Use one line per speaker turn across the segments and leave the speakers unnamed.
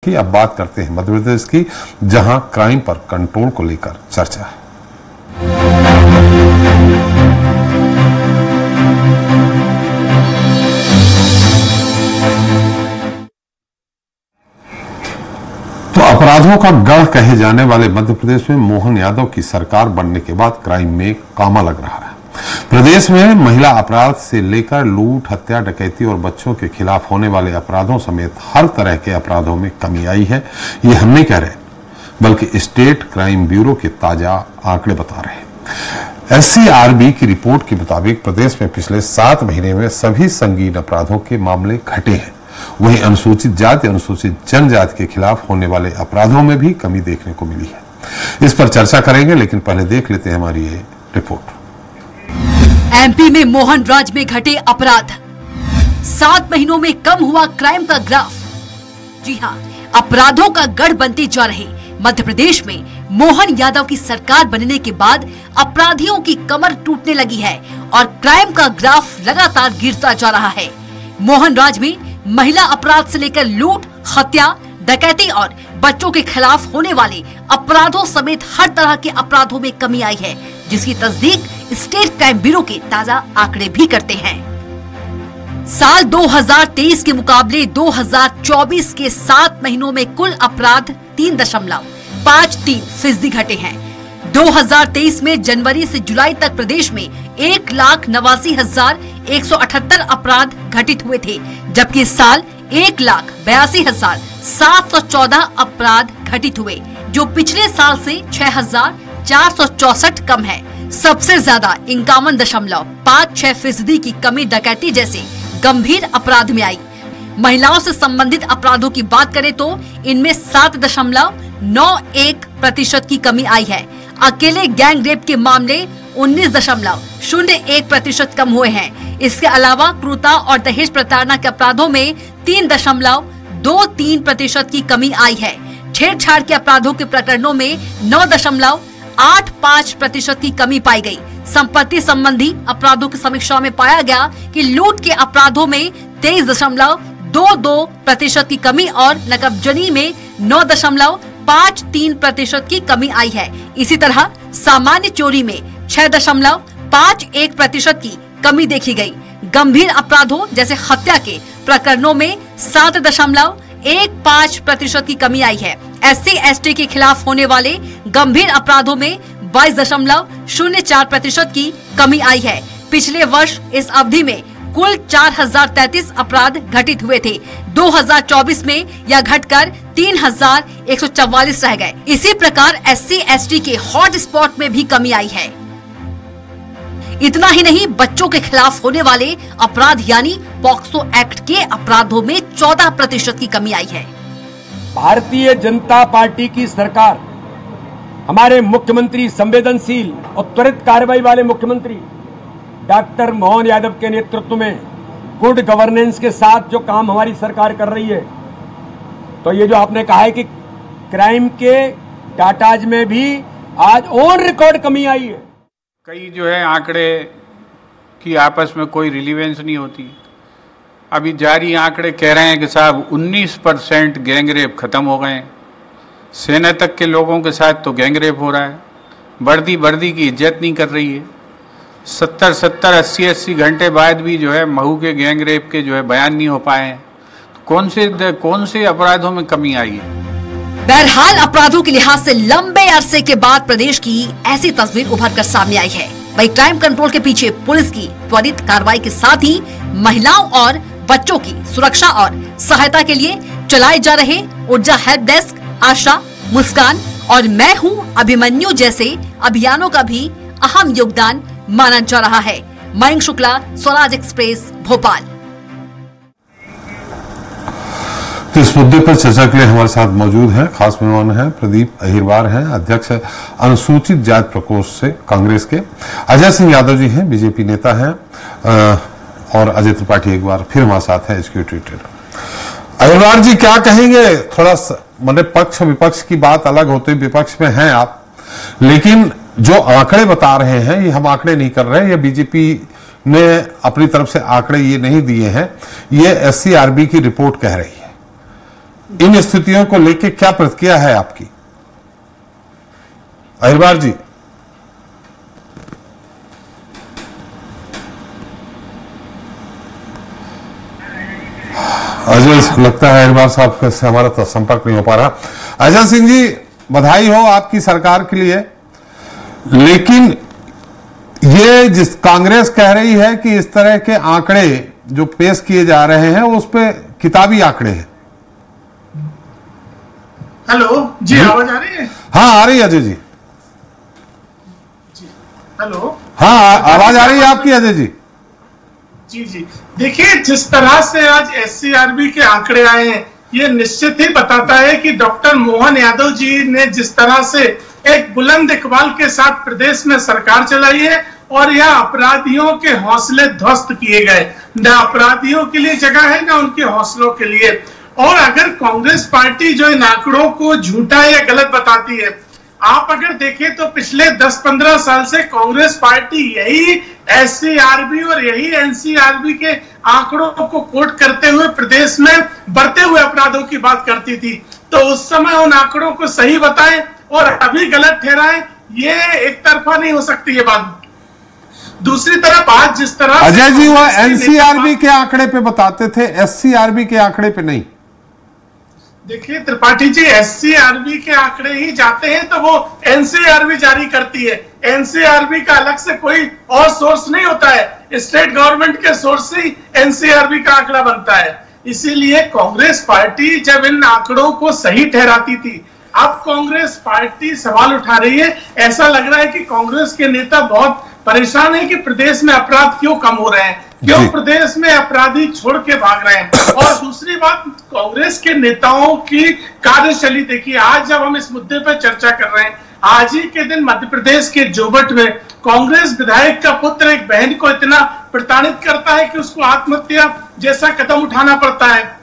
की अब बात करते हैं मध्य प्रदेश की, जहां क्राइम पर कंट्रोल को लेकर चर्चा है। तो अपराधों का गढ़ कहे जाने वाले मध्य प्रदेश में मोहन यादव की सरकार बनने के बाद क्राइम में कामा लग रहा है। प्रदेश में महिला अपराध से लेकर लूट, हत्या, डकैती और बच्चों के खिलाफ होने वाले अपराधों समेत हर तरह के अपराधों में कमी आई है। ये हम नहीं कह रहे, बल्कि स्टेट क्राइम ब्यूरो के ताजा आंकड़े बता रहे हैं। SCRB की रिपोर्ट के मुताबिक प्रदेश में पिछले 7 महीने में सभी संगीन अपराधों के मामले घटे हैं। वहीं अनुसूचित जाति, अनुसूचित जनजाति के खिलाफ होने वाले अपराधों में भी कमी देखने को मिली है। इस पर चर्चा करेंगे, लेकिन पहले देख लेते हैं हमारी ये रिपोर्ट।
MP में मोहन राज में घटे अपराध, 7 महीनों में कम हुआ क्राइम का ग्राफ। जी हां, अपराधों का गढ़ बनते जा रहे मध्य प्रदेश में मोहन यादव की सरकार बनने के बाद अपराधियों की कमर टूटने लगी है और क्राइम का ग्राफ लगातार गिरता जा रहा है। मोहन राज में महिला अपराध से लेकर लूट, हत्या, डकैती और बच्चों के खिलाफ होने वाले अपराधों समेत हर तरह के अपराधों में कमी आई है, जिसकी तस्दीक स्टेट क्राइम ब्यूरो के ताजा आंकड़े भी करते हैं। साल 2023 के मुकाबले 2024 के 7 महीनों में कुल अपराध 3.53% घटे हैं। 2023 में जनवरी से जुलाई तक प्रदेश में 1,89,178 अपराध घटित हुए थे, जबकि इस साल 1,82,714 अपराध घटित हुए, जो पिछले साल से 6,464 कम है। सबसे ज्यादा 51.56% की कमी डकैती जैसे गंभीर अपराध में आई। महिलाओं से संबंधित अपराधों की बात करें तो इनमें 7.91% की कमी आई है। अकेले गैंग रेप के मामले 19.01% कम हुए हैं। इसके अलावा क्रूरता और दहेज प्रताड़ना के अपराधों में 3.23% की कमी आई है। छेड़छाड़ के अपराधों के प्रकरणों में 9.85% की कमी पाई गई। संपत्ति संबंधी अपराधों की समीक्षा में पाया गया कि लूट के अपराधों में 23.22% की कमी और नकबजनी में 9.53% की कमी आई है। इसी तरह सामान्य चोरी में 6.51% की कमी देखी गई। गंभीर अपराधों जैसे हत्या के प्रकरणों में 7.15% की कमी आई है। SC/ST के खिलाफ होने वाले गंभीर अपराधों में 22.04% की कमी आई है। पिछले वर्ष इस अवधि में कुल 4,033 अपराध घटित हुए थे। 2024 में यह घटकर 3,144 रह गए। इसी प्रकार SC/ST के हॉट स्पॉट में भी कमी आई है। इतना ही नहीं, बच्चों के खिलाफ होने वाले अपराध यानी पॉक्सो एक्ट के अपराधों में 14% की कमी आई है।
भारतीय जनता पार्टी की सरकार, हमारे मुख्यमंत्री संवेदनशील और त्वरित कार्रवाई वाले मुख्यमंत्री डॉक्टर मोहन यादव के नेतृत्व में गुड गवर्नेंस के साथ जो काम हमारी सरकार कर रही है, तो ये जो आपने कहा है कि क्राइम के डाटाज में भी आज ऑन रिकॉर्ड कमी आई है।
कई जो है आंकड़े की आपस में कोई रिलीवेंस नहीं होती। अभी जारी आंकड़े कह रहे हैं कि साहब 19% गैंगरेप खत्म हो गए हैं। सेना तक के लोगों के साथ तो गैंगरेप हो रहा है। वर्दी की इज्जत नहीं कर रही है। 70 80 घंटे बाद भी जो है महू के गैंगरेप के जो है बयान नहीं हो पाए हैं। कौन से अपराधों में कमी आई है?
बहरहाल अपराधों के लिहाज से लंबे अरसे के बाद प्रदेश की ऐसी तस्वीर उभर कर सामने आई है। वही क्राइम कंट्रोल के पीछे पुलिस की त्वरित कार्रवाई के साथ ही महिलाओं और बच्चों की सुरक्षा और सहायता के लिए चलाए जा रहे ऊर्जा हेल्प डेस्क, आशा, मुस्कान और मैं हूं अभिमन्यु जैसे अभियानों का भी अहम योगदान माना जा रहा है। मयंक शुक्ला, स्वराज एक्सप्रेस, भोपाल।
तो इस मुद्दे पर चर्चा के लिए हमारे साथ मौजूद हैं खास मेहमान हैं प्रदीप अहिरवार हैं, अध्यक्ष अनुसूचित जाति प्रकोष्ठ से कांग्रेस के। अजय सिंह यादव जी हैं, बीजेपी नेता हैं, और अजय त्रिपाठी एक बार फिर हमारे साथ हैं, एग्जीक्यूटिव ट्रेडर। अहिरवार जी क्या कहेंगे? थोड़ा मतलब पक्ष विपक्ष की बात अलग होती, विपक्ष में हैं आप, लेकिन जो आंकड़े बता रहे हैं ये हम आंकड़े नहीं कर रहे हैं, ये बीजेपी ने अपनी तरफ से आंकड़े ये नहीं दिए हैं, ये SCRB की रिपोर्ट कह रही है। इन स्थितियों को लेकर क्या प्रतिक्रिया है आपकी? अहिरबार जी। अजय, लगता है अहिरबार साहब से हमारा तो संपर्क नहीं हो पा रहा। अजय सिंह जी, बधाई हो आपकी सरकार के लिए, लेकिन ये जिस कांग्रेस कह रही है कि इस तरह के आंकड़े जो पेश किए जा रहे हैं उस पे किताबी आंकड़े हैं।
हेलो जी, आवाज आ रही है?
हाँ, आ रही है अजय जी।
हेलो,
हाँ, आवाज आ रही है आपकी अजय जी।
जी जी, देखिए जिस तरह से आज एससीआरबी के आंकड़े आए हैं, ये निश्चित ही बताता है कि डॉक्टर मोहन यादव जी ने जिस तरह से एक बुलंद इकबाल के साथ प्रदेश में सरकार चलाई है और यह अपराधियों के हौसले ध्वस्त किए गए। न अपराधियों के लिए जगह है, न उनके हौसलों के लिए। और अगर कांग्रेस पार्टी जो इन आंकड़ों को झूठा या गलत बताती है, आप अगर देखें तो पिछले 10-15 साल से कांग्रेस पार्टी यही एससीआरबी और यही एनसीआरबी के आंकड़ों को कोट करते हुए प्रदेश में बढ़ते हुए अपराधों की बात करती थी। तो उस समय उन आंकड़ों को सही बताएं और अभी गलत ठहराएं, ये एक तरफा नहीं हो सकती ये बात। दूसरी तरफ आज जिस तरह
अजय जी वो एनसीआरबी के आंकड़े पे बताते थे, एससीआरबी के आंकड़े पे नहीं।
देखिए त्रिपाठी जी, एससीआरबी के आंकड़े ही जाते हैं तो वो एनसीआरबी जारी करती है। एनसीआरबी का अलग से कोई और सोर्स नहीं होता है, स्टेट गवर्नमेंट के सोर्स से ही एनसीआरबी का आंकड़ा बनता है। इसीलिए कांग्रेस पार्टी जब इन आंकड़ों को सही ठहराती थी, अब कांग्रेस पार्टी सवाल उठा रही है। ऐसा लग रहा है कि कांग्रेस के नेता बहुत परेशान है कि प्रदेश में अपराध क्यों कम हो रहे हैं, क्यों प्रदेश में अपराधी छोड़ के भाग रहे हैं। और दूसरी बात, कांग्रेस के नेताओं की कार्यशैली देखिए। आज जब हम इस मुद्दे पर चर्चा कर रहे हैं, आज ही के दिन मध्य प्रदेश के जोबट में कांग्रेस विधायक का पुत्र एक बहन को इतना प्रताड़ित करता है कि उसको आत्महत्या जैसा कदम उठाना पड़ता है।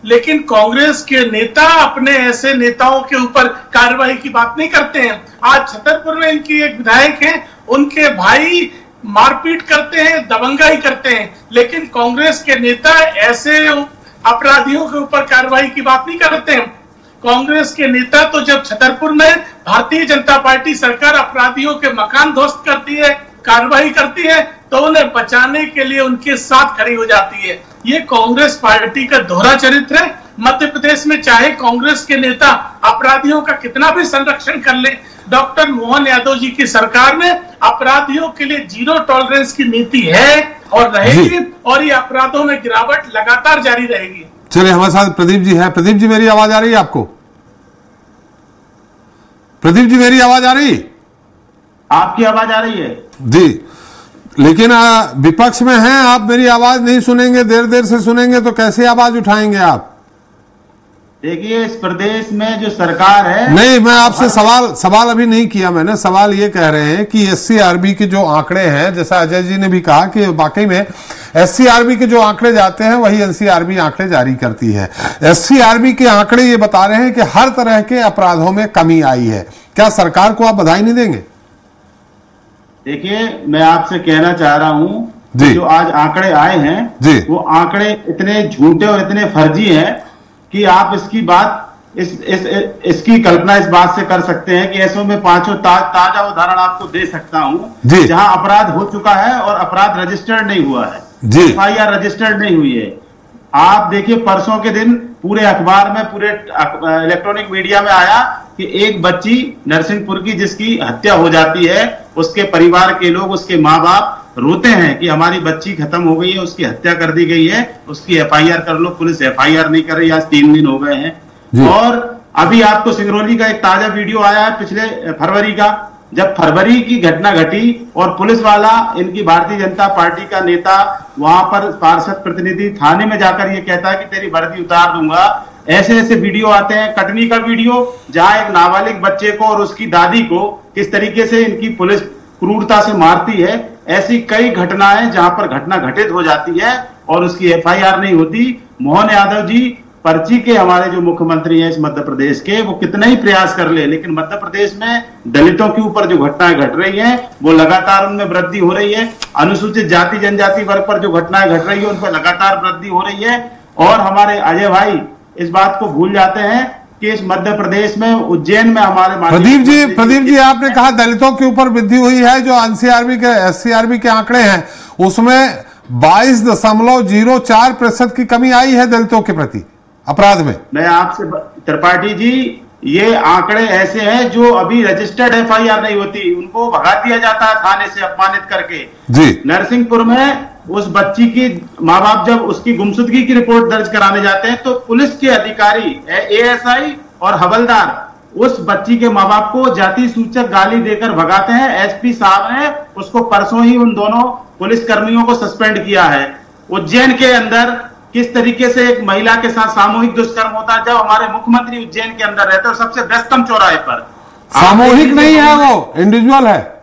लेकिन कांग्रेस के नेता अपने ऐसे नेताओं के ऊपर कार्रवाई की बात नहीं करते हैं। आज छतरपुर में इनकी एक विधायक है, उनके भाई मारपीट करते हैं, दबंगाई करते हैं, लेकिन कांग्रेस के नेता ऐसे अपराधियों के ऊपर कार्रवाई की बात नहीं करते हैं। कांग्रेस के नेता तो जब छतरपुर में भारतीय जनता पार्टी सरकार अपराधियों के मकान ध्वस्त करती है, कार्रवाई करती है, तो उन्हें बचाने के लिए उनके साथ खड़ी हो जाती है। ये कांग्रेस पार्टी का दोहरा चरित्र है। मध्य प्रदेश में चाहे कांग्रेस के नेता अपराधियों का कितना भी संरक्षण कर ले, डॉक्टर मोहन यादव जी की सरकार में अपराधियों के लिए जीरो टॉलरेंस की नीति है और रहेगी, और ये अपराधों में गिरावट लगातार जारी रहेगी।
चलिए, हमारे साथ प्रदीप जी हैं। प्रदीप जी, मेरी आवाज आ रही है आपको? प्रदीप जी, मेरी आवाज आ रही?
आपकी आवाज आ रही है
जी, लेकिन विपक्ष में हैं आप, मेरी आवाज नहीं सुनेंगे, देर देर से सुनेंगे तो कैसे आवाज उठाएंगे आप?
देखिए, इस प्रदेश में जो सरकार है,
नहीं, मैं आपसे सवाल अभी नहीं किया मैंने। सवाल ये कह रहे हैं कि एससीआरबी के जो आंकड़े हैं, जैसा अजय जी ने भी कहा कि वाकई में एससीआरबी के जो आंकड़े जाते हैं वही एनसीआरबी आंकड़े जारी करती है। एससीआरबी के आंकड़े ये बता रहे हैं कि हर तरह के अपराधों में कमी आई है। क्या सरकार को आप बधाई नहीं देंगे?
देखिए, मैं आपसे कहना चाह रहा हूं, जो आज आंकड़े आए हैं वो आंकड़े इतने झूठे और इतने फर्जी हैं कि आप इसकी बात इसकी कल्पना इस बात से कर सकते हैं कि ऐसों में पांचों ताजा उदाहरण आपको दे सकता हूं जहां अपराध हो चुका है और अपराध रजिस्टर्ड नहीं हुआ है, एफआईआर रजिस्टर्ड नहीं हुई है। आप देखिए, परसों के दिन पूरे अखबार में, पूरे इलेक्ट्रॉनिक मीडिया में आया कि एक बच्ची नरसिंहपुर की जिसकी हत्या हो जाती है, उसके परिवार के लोग, उसके माँ बाप रोते हैं कि हमारी बच्ची खत्म हो गई है, उसकी हत्या कर दी गई है, उसकी एफआईआर कर लो। पुलिस एफआईआर नहीं कर रही, आज 3 दिन हो गए हैं। और अभी आपको सिंगरौली का एक ताजा वीडियो आया है पिछले फरवरी का, जब फरवरी की घटना घटी और पुलिस वाला, इनकी भारतीय जनता पार्टी का नेता वहां पर पार्षद प्रतिनिधि थाने में जाकर ये कहता है कि तेरी वर्दी उतार दूंगा। ऐसे ऐसे वीडियो आते हैं। कटनी का वीडियो जहां एक नाबालिग बच्चे को और उसकी दादी को किस तरीके से इनकी पुलिस क्रूरता से मारती है। ऐसी कई घटनाएं जहां पर घटना घटित हो जाती है और उसकी एफआईआर नहीं होती। मोहन यादव जी पर्ची के हमारे जो मुख्यमंत्री हैं इस मध्य प्रदेश के, वो कितना ही प्रयास कर ले, लेकिन मध्य प्रदेश में दलितों के ऊपर जो घटनाएं घट रही हैं वो लगातार उनमें वृद्धि हो रही है। अनुसूचित जाति जनजाति वर्ग पर जो घटनाएं घट रही है उन पर लगातार वृद्धि हो रही है। और हमारे अजय भाई इस बात को भूल जाते हैं कि इस मध्य प्रदेश में उज्जैन में हमारे
प्रदीप जी आपने कहा दलितों के ऊपर वृद्धि हुई है। जो एससीआरबी के आंकड़े हैं उसमें 22.04% की कमी आई है दलितों के प्रति अपराध में।
मैं आपसे त्रिपाठी जी, ये आंकड़े ऐसे हैं जो अभी रजिस्टर्ड एफआईआर नहीं होती, उनको भगा दिया जाता है थाने से अपमानित करके
जी।
नरसिंहपुर में उस बच्ची की माँ बाप जब उसकी गुमशुदगी की रिपोर्ट दर्ज कराने जाते हैं तो पुलिस के अधिकारी एएसआई और हवलदार उस बच्ची के माँ बाप को जाति सूचक गाली देकर भगाते हैं। एसपी साहब ने उसको परसों ही उन दोनों पुलिस कर्मियों को सस्पेंड किया है। उज्जैन के अंदर किस तरीके से एक महिला के साथ सामूहिक दुष्कर्म होता है, जब हमारे मुख्यमंत्री उज्जैन के अंदर रहते हैं सबसे व्यस्तम चौराहे पर।
सामूहिक नहीं है, वो इंडिविजुअल है।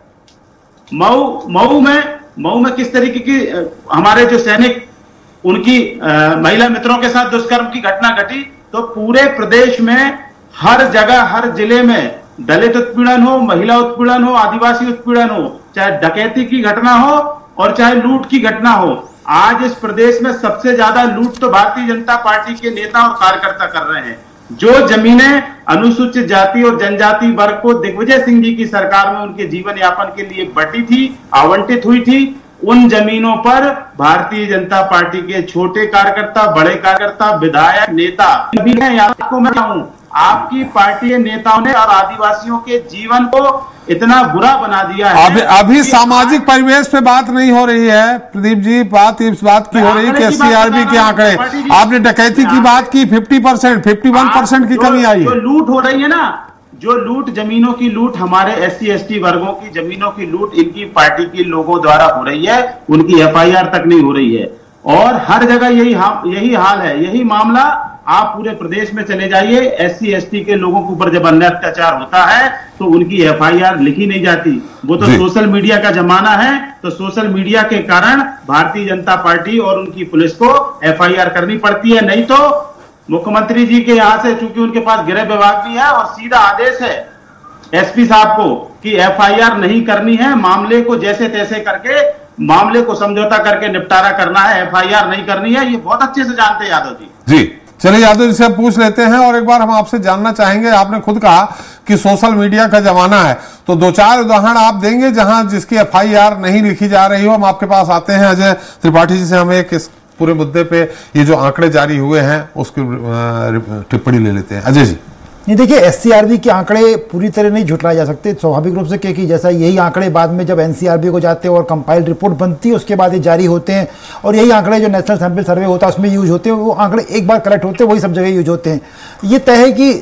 मऊ में किस तरीके की हमारे जो सैनिक उनकी महिला मित्रों के साथ दुष्कर्म की घटना घटी, तो पूरे प्रदेश में हर जगह हर जिले में दलित उत्पीड़न हो, महिला उत्पीड़न हो, आदिवासी उत्पीड़न हो, चाहे डकैती की घटना हो और चाहे लूट की घटना हो। आज इस प्रदेश में सबसे ज्यादा लूट तो भारतीय जनता पार्टी के नेता और कार्यकर्ता कर रहे हैं। जो जमीनें अनुसूचित जाति और जनजाति वर्ग को दिग्विजय सिंह जी की सरकार में उनके जीवन यापन के लिए बटी थी, आवंटित हुई थी, उन जमीनों पर भारतीय जनता पार्टी के छोटे कार्यकर्ता, बड़े कार्यकर्ता, विधायक, नेता भी हैं। आपको मैं कहूं, आपकी पार्टी नेताओं ने और आदिवासियों के जीवन को इतना बुरा बना दिया है।
अभी सामाजिक परिवेश पे बात नहीं हो रही है प्रदीप जी, बात इस बात की हो रही है कि एससीआरबी के आंकड़े, आपने डकैती की बात की, 50%, 51% की कमी आई है।
जो लूट हो रही है ना, जो लूट, जमीनों की लूट, हमारे एससी एसटी वर्गों की जमीनों की लूट इनकी पार्टी के लोगों द्वारा हो रही है, उनकी एफआईआर तक नहीं हो रही है। और हर जगह यही हाल है, यही मामला। आप पूरे प्रदेश में चले जाइए, एससी एसटी के लोगों के ऊपर जब अन्याय अत्याचार होता है तो उनकी एफआईआर लिखी नहीं जाती। वो तो सोशल मीडिया का जमाना है, तो सोशल मीडिया के कारण भारतीय जनता पार्टी और उनकी पुलिस को एफआईआर करनी पड़ती है। नहीं तो मुख्यमंत्री जी के यहां से, चूंकि उनके पास गृह विभाग भी है और सीधा आदेश है एसपी साहब को कि एफआईआर नहीं करनी है, मामले को जैसे तैसे करके, मामले को समझौता करके निपटारा करना है, एफआईआर नहीं करनी है। ये बहुत अच्छे से जानते हैं यादव जी।
चलिए यादव जी से अब पूछ लेते हैं और एक बार हम आपसे जानना चाहेंगे, आपने खुद कहा कि सोशल मीडिया का जमाना है, तो 2-4 उदाहरण आप देंगे जहां जिसकी एफआईआर नहीं लिखी जा रही हो। हम आपके पास आते हैं अजय त्रिपाठी जी से, हम एक इस पूरे मुद्दे पे ये जो आंकड़े जारी हुए हैं उसकी टिप्पणी ले लेते हैं। अजय जी।
नहीं, देखिए एससीआरबी के आंकड़े पूरी तरह नहीं झुटलाए जा सकते स्वाभाविक रूप से, क्योंकि जैसा यही आंकड़े बाद में जब एनसीआरबी को जाते हैं और कंपाइल्ड रिपोर्ट बनती है उसके बाद ये जारी होते हैं, और यही आंकड़े जो नेशनल सैंपल सर्वे होता है उसमें यूज होते हैं। वो आंकड़े एक बार कलेक्ट होते हैं, वही सब जगह यूज होते हैं। ये तय है कि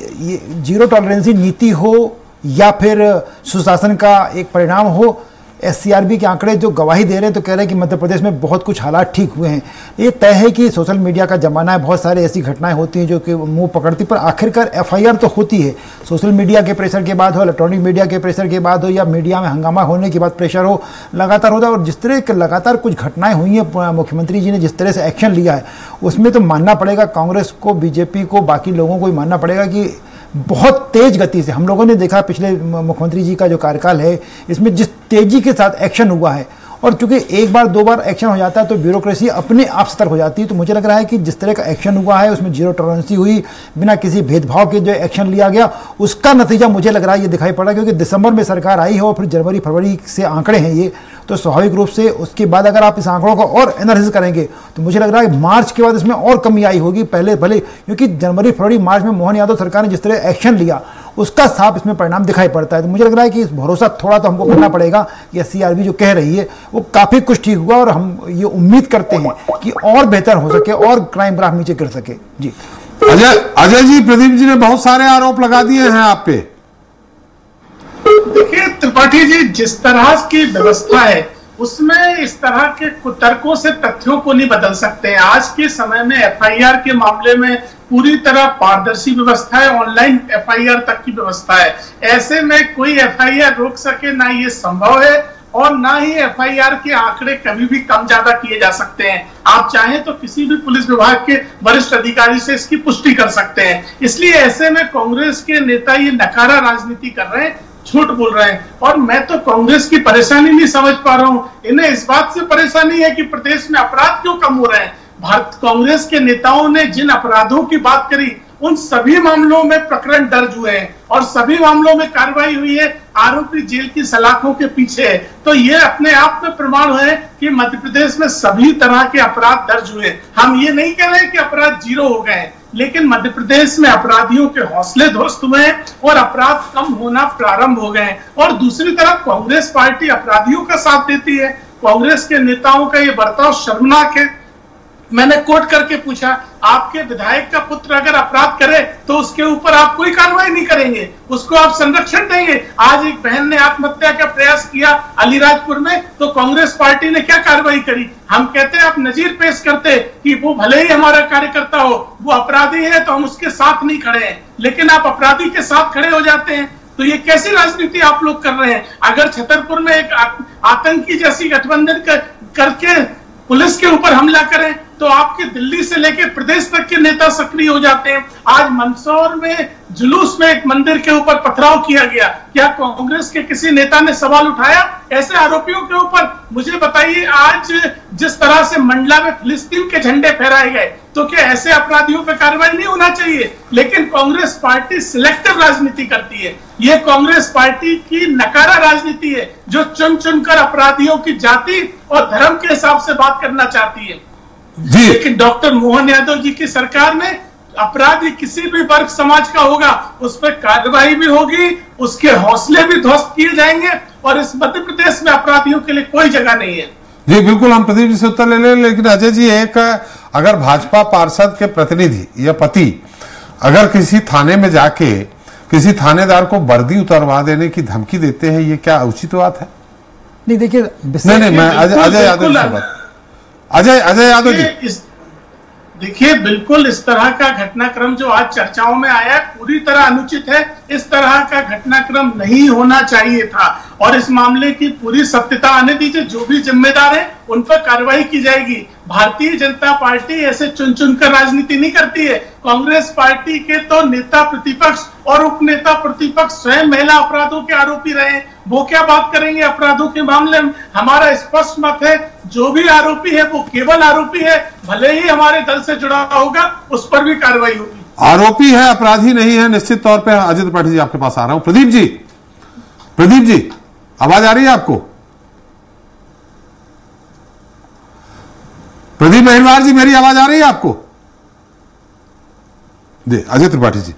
जीरो टॉलरेंसी नीति हो या फिर सुशासन का एक परिणाम हो, एससीआरबी के आंकड़े जो गवाही दे रहे हैं तो कह रहे हैं कि मध्य प्रदेश में बहुत कुछ हालात ठीक हुए हैं। ये तय है कि सोशल मीडिया का जमाना है, बहुत सारी ऐसी घटनाएं होती हैं जो कि मुंह पकड़ती, पर आखिरकार एफआईआर तो होती है। सोशल मीडिया के प्रेशर के बाद हो, इलेक्ट्रॉनिक मीडिया के प्रेशर के बाद हो, या मीडिया में हंगामा होने के बाद प्रेशर हो, लगातार होता है। और जिस तरह के लगातार कुछ घटनाएं हुई हैं, मुख्यमंत्री जी ने जिस तरह से एक्शन लिया है उसमें तो मानना पड़ेगा कांग्रेस को, बीजेपी को, बाकी लोगों को भी मानना पड़ेगा कि बहुत तेज गति से हम लोगों ने देखा पिछले मुख्यमंत्री जी का जो कार्यकाल है इसमें जिस तेजी के साथ एक्शन हुआ है, और चूंकि एक बार दो बार एक्शन हो जाता है तो ब्यूरोक्रेसी अपने आप सतर्क हो जाती है। तो मुझे लग रहा है कि जिस तरह का एक्शन हुआ है उसमें जीरो टॉलरेंसी हुई, बिना किसी भेदभाव के जो एक्शन लिया गया, उसका नतीजा मुझे लग रहा है ये दिखाई पड़ा। क्योंकि दिसंबर में सरकार आई है और फिर जनवरी फरवरी से आंकड़े हैं ये, तो स्वाभाविक रूप से उसके बाद अगर आप इस आंकड़ों का और एनालिसिस करेंगे तो मुझे लग रहा है मार्च के बाद इसमें और कमी आई होगी। पहले भले क्योंकि जनवरी फरवरी मार्च में मोहन यादव सरकार ने जिस तरह एक्शन लिया उसका साफ इसमें परिणाम दिखाई पड़ता है। तो मुझे लग रहा है कि इस भरोसा थोड़ा तो हमको करना पड़ेगा कि एससीआरबी जो कह रही है वो काफी कुछ ठीक हुआ, और हम ये उम्मीद करते हैं कि और बेहतर हो सके और क्राइम ग्राफ नीचे गिर सके। जी
अजय जी, प्रदीप जी ने बहुत सारे आरोप लगा दिए हैं आप पे।
देखिए त्रिपाठी जी, जिस तरह की व्यवस्था है उसमें इस तरह के कुतर्कों से तथ्यों को नहीं बदल सकते हैं। आज के समय में एफआईआर के मामले में पूरी तरह पारदर्शी व्यवस्था है, ऑनलाइन एफआईआर तक की व्यवस्था है। ऐसे में कोई एफआईआर रोक सके ना ये संभव है, और ना ही एफआईआर के आंकड़े कभी भी कम ज्यादा किए जा सकते हैं। आप चाहें तो किसी भी पुलिस विभाग के वरिष्ठ अधिकारी से इसकी पुष्टि कर सकते हैं। इसलिए ऐसे में कांग्रेस के नेता ये नकारा राजनीति कर रहे हैं, झूठ बोल रहे हैं। और मैं तो कांग्रेस की परेशानी नहीं समझ पा रहा हूं। इन्हें इस बात से परेशानी है कि प्रदेश में अपराध क्यों कम हो रहे हैं। भारत कांग्रेस के नेताओं ने जिन अपराधों की बात करी उन सभी मामलों में प्रकरण दर्ज हुए हैं और सभी मामलों में कार्रवाई हुई है। आरोपी जेल की सलाखों के पीछे है। तो ये अपने आप में प्रमाण है कि मध्य प्रदेश में सभी तरह के अपराध दर्ज हुए। हम ये नहीं कह रहे कि अपराध जीरो हो गए, लेकिन मध्य प्रदेश में अपराधियों के हौसले ध्वस्त हुए हैं और अपराध कम होना प्रारंभ हो गए। और दूसरी तरफ कांग्रेस पार्टी अपराधियों का साथ देती है। कांग्रेस के नेताओं का ये बर्ताव शर्मनाक है। मैंने कोट करके पूछा, आपके विधायक का पुत्र अगर अपराध करे तो उसके ऊपर आप कोई कार्रवाई नहीं करेंगे, उसको आप संरक्षण देंगे। आज एक बहन ने आत्महत्या का प्रयास किया अलीराजपुर में, तो कांग्रेस पार्टी ने क्या कार्रवाई करी? हम कहते हैं आप नजीर पेश करते कि वो भले ही हमारा कार्यकर्ता हो, वो अपराधी है तो हम उसके साथ नहीं खड़े हैं, लेकिन आप अपराधी के साथ खड़े हो जाते हैं। तो ये कैसी राजनीति आप लोग कर रहे हैं? अगर छतरपुर में एक आतंकी जैसी गठबंधन करके पुलिस के ऊपर हमला करें तो आपके दिल्ली से लेकर प्रदेश तक के नेता सक्रिय हो जाते हैं। आज मंदसौर में जुलूस में एक मंदिर के ऊपर पथराव किया गया, क्या कांग्रेस के किसी नेता ने सवाल उठाया ऐसे आरोपियों के ऊपर? मुझे बताइए, आज जिस तरह से मंडला में फिलिस्तीन के झंडे फहराए गए, तो क्या ऐसे अपराधियों पर कार्रवाई नहीं होना चाहिए? लेकिन कांग्रेस पार्टी सिलेक्टिव राजनीति करती है। ये कांग्रेस पार्टी की नकारा राजनीति है जो चुन चुनकर अपराधियों की जाति और धर्म के हिसाब से बात करना चाहती है। लेकिन डॉक्टर मोहन यादव जी की सरकार ने अपराधी किसी भी वर्ग समाज का होगा उस पर कार्रवाई भी होगी, उसके हौसले भी ध्वस्त किए जाएंगे और इस मध्य प्रदेश में अपराधियों के लिए कोई जगह नहीं है।
जी बिल्कुल, हम प्रदीप जी से उत्तर ले लें, लेकिन अजय जी, एक अगर भाजपा पार्षद के प्रतिनिधि या पति अगर किसी थाने में जाके किसी थानेदार को वर्दी उतरवा देने की धमकी देते हैं, ये क्या उचित बात है?
नहीं देखिए,
नहीं मैं अजय यादव से बात, अजय यादव जी,
देखिए बिल्कुल इस तरह का घटनाक्रम जो आज चर्चाओं में आया है पूरी तरह अनुचित है। इस तरह का घटनाक्रम नहीं होना चाहिए था और इस मामले की पूरी सत्यता आने दीजिए। जो भी जिम्मेदार है उन पर कार्रवाई की जाएगी। भारतीय जनता पार्टी ऐसे चुन चुनकर राजनीति नहीं करती है। कांग्रेस पार्टी के तो नेता प्रतिपक्ष और उपनेता प्रतिपक्ष स्वयं महिला अपराधों के आरोपी रहे, वो क्या बात करेंगे अपराधों के मामले में? हमारा स्पष्ट मत है, जो भी आरोपी है वो केवल आरोपी है, भले ही हमारे दल से जुड़ा होगा उस पर भी कार्रवाई होगी।
आरोपी है, अपराधी नहीं है, निश्चित तौर पे। अजय त्रिपाठी जी आपके पास आ रहा हूं। प्रदीप जी आवाज आ रही है आपको? प्रदीप महिलवार जी, मेरी आवाज आ रही है आपको? जी अजय त्रिपाठी जी।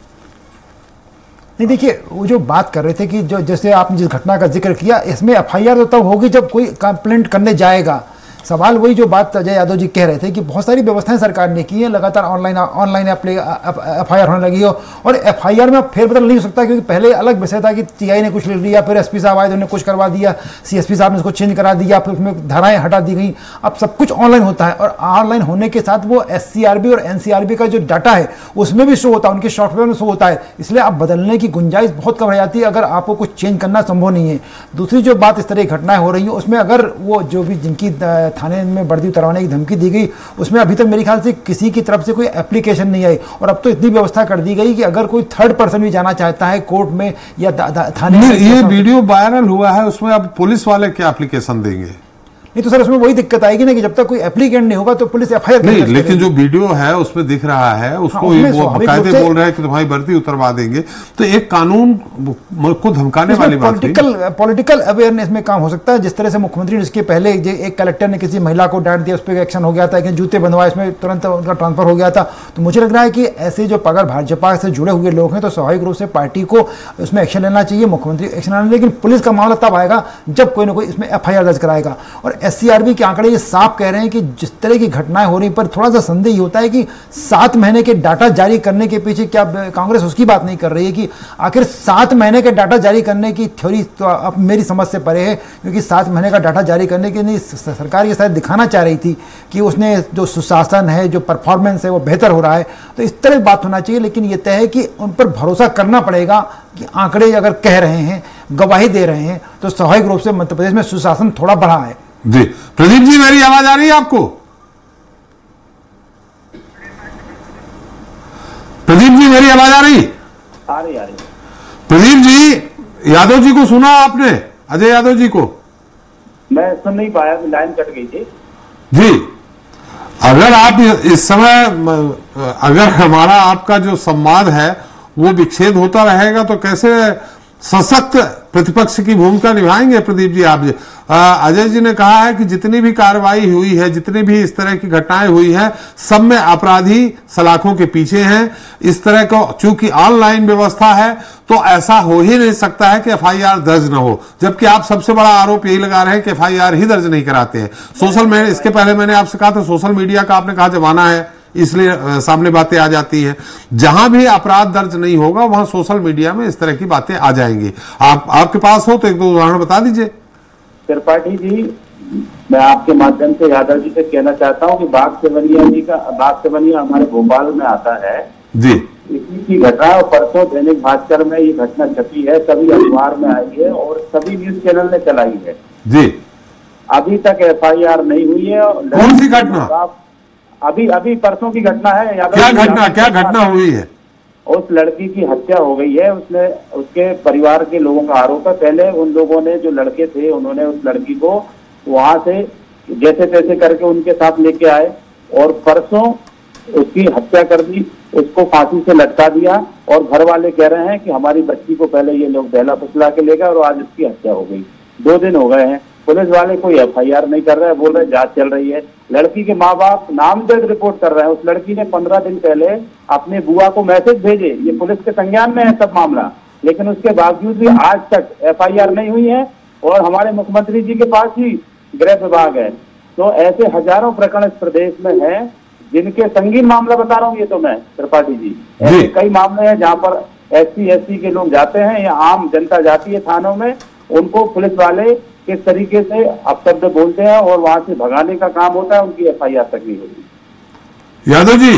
नहीं देखिए, वो जो बात कर रहे थे कि जो जैसे आपने जिस घटना का जिक्र किया, इसमें एफआईआर तो तब होगी जब कोई कंप्लेंट करने जाएगा। सवाल वही जो बात अजय यादव जी कह रहे थे कि बहुत सारी व्यवस्थाएं सरकार ने की है, लगातार ऑनलाइन एफआईआर होने लगी हो और एफआईआर में फेरबदल नहीं हो सकता, क्योंकि पहले अलग विषय था कि टीआई ने कुछ लिख लिया, फिर एसपी साहब आए तो उन्होंने कुछ करवा दिया, सीएसपी साहब ने उसको चेंज करा दिया, फिर उसमें धाराएं हटा दी गई। अब सब कुछ ऑनलाइन होता है और ऑनलाइन होने के साथ वो एससीआरबी और एनसीआरबी का जो डाटा है उसमें भी शो होता है, उनके सॉफ्टवेयर में शो होता है। इसलिए आप बदलने की गुंजाइश बहुत कम रह जाती है अगर आपको कुछ चेंज करना संभव नहीं है। दूसरी जो बात, इस तरह की घटनाएं हो रही है उसमें अगर वो जो भी जिनकी थाने में वर्दी उतरवाने की धमकी दी गई, उसमें अभी तक मेरे ख्याल से किसी की तरफ से कोई एप्लीकेशन नहीं आई। और अब तो इतनी व्यवस्था कर दी गई कि अगर कोई थर्ड पर्सन भी जाना चाहता है कोर्ट में या थाने में,
ये वीडियो वायरल हुआ है, उसमें अब पुलिस वाले क्या एप्लीकेशन देंगे?
नहीं तो सर उसमें वही दिक्कत आएगी ना कि जब तक कोई एप्लीकेंट नहीं होगा तो पुलिस एफआईआर
नहीं, लेकिन जो वीडियो है उसमें दिख रहा है उसको वो बकायदे बोल रहे हैं कि तुम्हारी वर्दी उतरवा देंगे, तो एक कानून को धमकाने वाली बात है।
पॉलिटिकल अवेयरनेस में काम हो सकता है। जिस तरह से मुख्यमंत्री ने इसके पहले एक कलेक्टर ने किसी महिला को डांट दिया, उस पर एक्शन हो गया था, कि जूते बंधवाए, इसमें तुरंत उनका ट्रांसफर हो गया था। तो मुझे लग रहा है कि ऐसे जो अगर भाजपा से जुड़े हुए लोग हैं तो स्वाभाविक रूप से पार्टी को उसमें एक्शन लेना चाहिए, मुख्यमंत्री एक्शन लेना, लेकिन पुलिस का मामला तब आएगा जब कोई ना कोई इसमें एफआईआर दर्ज कराएगा। और एससीआरबी के ये साफ कह रहे हैं कि जिस तरह की घटनाएं हो रही पर थोड़ा सा संदेह होता है कि 7 महीने के डाटा जारी करने के पीछे क्या कांग्रेस उसकी बात नहीं कर रही है कि आखिर 7 महीने के डाटा जारी करने की थ्योरी तो अब मेरी समझ से परे है, क्योंकि 7 महीने का डाटा जारी करने के लिए सरकार ये शायद दिखाना चाह रही थी कि उसने जो सुशासन है, जो परफॉर्मेंस है वो बेहतर हो रहा है। तो इस तरह बात होना चाहिए, लेकिन ये तय है कि उन पर भरोसा करना पड़ेगा कि आंकड़े अगर कह रहे हैं, गवाही दे रहे हैं, तो स्वाभाविक रूप से मध्य प्रदेश में सुशासन थोड़ा बढ़ा है।
जी प्रदीप जी, मेरी आवाज आ रही है आपको? प्रदीप जी मेरी आवाज आ रही?
आ रही।
प्रदीप जी, यादव जी को सुना आपने? अजय यादव जी को?
मैं सुन नहीं पाया, लाइन कट गई थी।
जी, अगर आप इस समय अगर हमारा आपका जो संवाद है वो विच्छेद होता रहेगा तो कैसे सशक्त प्रतिपक्ष की भूमिका निभाएंगे प्रदीप जी आप? अजय जी ने कहा है कि जितनी भी कार्रवाई हुई है, जितनी भी इस तरह की घटनाएं हुई हैं, सब में अपराधी सलाखों के पीछे हैं। इस तरह को चूंकि ऑनलाइन व्यवस्था है तो ऐसा हो ही नहीं सकता है कि एफआईआर दर्ज न हो, जबकि आप सबसे बड़ा आरोप यही लगा रहे हैं कि एफआईआर ही दर्ज नहीं कराते हैं। सोशल मीडिया, इसके पहले मैंने आपसे कहा था सोशल मीडिया का आपने कहा जमाना है, इसलिए सामने बातें आ जाती हैं। जहां भी अपराध दर्ज नहीं होगा वहां सोशल मीडिया में इस तरह की बातें आ जाएंगी। आपके पास हो तो एक दो उदाहरण बता दीजिए।
त्रिपाठी जी, मैं आपके माध्यम से यादव जी से कहना चाहता हूं कि बाग सेवनिया हमारे भोपाल में आता है
जी।
इसी की घटना और परसों दैनिक भास्कर में ये घटना छपी है, सभी अखबार में आई है और सभी न्यूज चैनल ने चलाई है
जी।
अभी तक एफआईआर नहीं हुई है।
कौन सी घटना?
अभी परसों की घटना है।
क्या घटना हुई है?
उस लड़की की हत्या हो गई है। उसके परिवार के लोगों का आरोप है। पहले उन लोगों ने, जो लड़के थे, उन्होंने उस लड़की को वहां से जैसे तैसे करके उनके साथ लेके आए और परसों उसकी हत्या कर दी, उसको फांसी से लटका दिया और घर वाले कह रहे हैं कि हमारी बच्ची को पहले ये लोग बहला फुसला के ले गए और आज उसकी हत्या हो गई। 2 दिन हो गए हैं, पुलिस वाले कोई एफआईआर नहीं कर रहे हैं, बोल रहे जांच चल रही है। लड़की के माँ बाप नामजद रिपोर्ट कर रहे हैं। उस लड़की ने 15 दिन पहले अपने बुआ को मैसेज भेजे, ये पुलिस के संज्ञान में है सब मामला, लेकिन उसके बावजूद भी आज तक एफआईआर नहीं हुई है और हमारे मुख्यमंत्री जी के पास ही गृह विभाग है। तो ऐसे हजारों प्रकरण इस प्रदेश में है जिनके संगीन मामला बता रहा हूँ ये तो मैं, त्रिपाठी जी। ऐसे कई मामले हैं जहाँ पर SC के लोग जाते हैं या आम जनता जाती है थानों में, उनको पुलिस वाले किस तरीके से अपशब्द बोलते हैं और वहां से भगाने का काम होता है, उनकी एफआईआर तक नहीं होती।
यादव जी,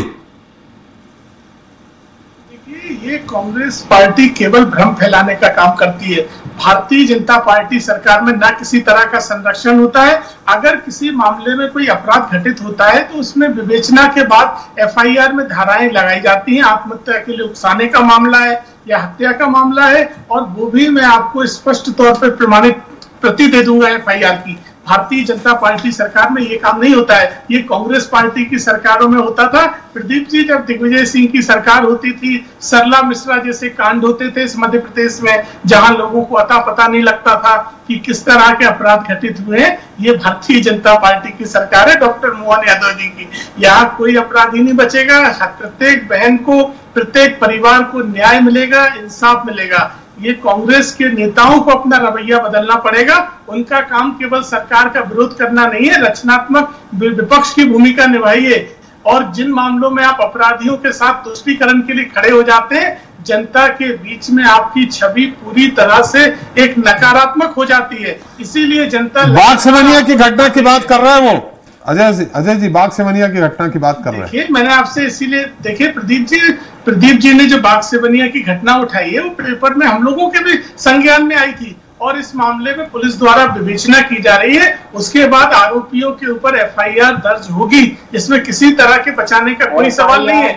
देखिए ये कांग्रेस पार्टी केवल भ्रम फैलाने का काम करती है। भारतीय जनता पार्टी सरकार में ना किसी तरह का संरक्षण होता है। अगर किसी मामले में कोई अपराध घटित होता है तो उसमें विवेचना के बाद एफआईआर में धाराएं लगाई जाती हैं। आत्महत्या के लिए उकसाने का मामला है या हत्या का मामला है, और वो भी मैं आपको स्पष्ट तौर पर प्रमाणित प्रति दे दूंगा एफआईआर की। भारतीय जनता पार्टी सरकार में ये काम नहीं होता है, ये कांग्रेस पार्टी की सरकारों में होता था। प्रदीप जी, जब दिग्विजय सिंह की सरकार होती थी, सरला मिश्रा जैसे कांड होते थे इस मध्य प्रदेश में, जहां लोगों को अता पता नहीं लगता था कि किस तरह के अपराध घटित हुए हैं, ये भारतीय जनता पार्टी की सरकार है डॉक्टर मोहन यादव जी की। यहाँ कोई अपराधी नहीं बचेगा। प्रत्येक बहन को, प्रत्येक परिवार को न्याय मिलेगा, इंसाफ मिलेगा। ये कांग्रेस के नेताओं को अपना रवैया बदलना पड़ेगा। उनका काम केवल सरकार का विरोध करना नहीं है, रचनात्मक विपक्ष की भूमिका निभाइए। और जिन मामलों में आप अपराधियों के साथ तुष्टीकरण के लिए खड़े हो जाते हैं, जनता के बीच में आपकी छवि पूरी तरह से एक नकारात्मक हो जाती है। इसीलिए जनता
बाग सेवनिया की घटना की बात कर रहे हैं वो अजय जी बाग सेवनिया की घटना की बात कर रहे हैं।
देखिए, मैंने आपसे इसीलिए, देखिए प्रदीप जी ने जो बाग सेवनिया की घटना उठाई है वो पेपर में हम लोगों के भी संज्ञान में आई थी और इस मामले में पुलिस द्वारा विवेचना की जा रही है। उसके बाद आरोपियों के ऊपर एफआईआर दर्ज होगी, इसमें किसी तरह के बचाने का कोई सवाल नहीं है।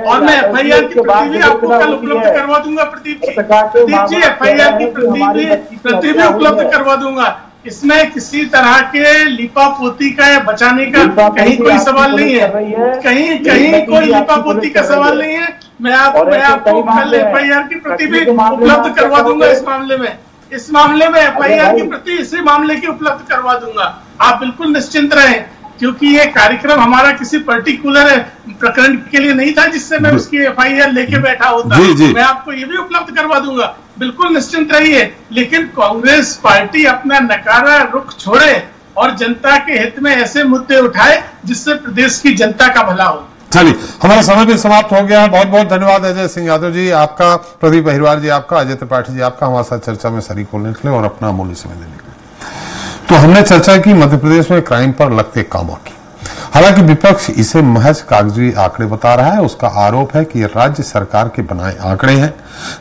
और मैं एफआईआर की प्रति भी आपको कल उपलब्ध करवा दूंगा प्रदीप जी, एफआईआर की प्रति भी उपलब्ध करवा दूंगा। इसमें किसी तरह के लिपापोती का या बचाने का कहीं कोई सवाल नहीं है, कहीं कोई लिपापोती का सवाल नहीं है। मैं आपको कल एफआईआर की प्रति भी उपलब्ध करवा दूंगा। इस मामले में एफआईआर की प्रति इसी मामले की उपलब्ध करवा दूंगा। आप बिल्कुल निश्चिंत रहें, क्योंकि ये कार्यक्रम हमारा किसी पर्टिकुलर प्रकरण के लिए नहीं था जिससे मैं उसकी एफआईआर लेके बैठा होता। मैं आपको ये भी उपलब्ध करवा दूंगा, बिल्कुल निश्चिंत रहिए। लेकिन कांग्रेस पार्टी अपना नकारा रुख छोड़े और जनता के हित में ऐसे मुद्दे उठाए जिससे प्रदेश की जनता का भला हो।
चलिए, हमारा समय भी समाप्त हो गया है। बहुत बहुत धन्यवाद अजय सिंह यादव जी आपका, प्रदीप अहिरवार जी आपका, अजय त्रिपाठी जी आपका हमारे साथ चर्चा में शरीक होने के लिए और अपना अमूल्य समय देने के लिए। तो हमने चर्चा की मध्य प्रदेश में क्राइम पर लगते कामों की। हालांकि विपक्ष इसे महज कागजी आंकड़े बता रहा है। उसका आरोप है कि ये राज्य सरकार के बनाए आंकड़े हैं,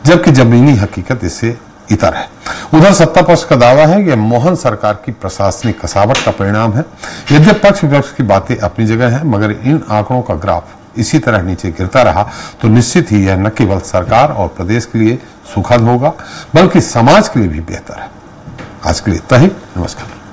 जबकि जमीनी हकीकत इससे इतर है। उधर सत्ता पक्ष का दावा है कि मोहन सरकार की प्रशासनिक कसावट का परिणाम है। यद्यपि पक्ष विपक्ष की बातें अपनी जगह है, मगर इन आंकड़ों का ग्राफ इसी तरह नीचे गिरता रहा तो निश्चित ही यह न केवल सरकार और प्रदेश के लिए सुखद होगा, बल्कि समाज के लिए भी बेहतर है। आज के लिए इतना ही। नमस्कार।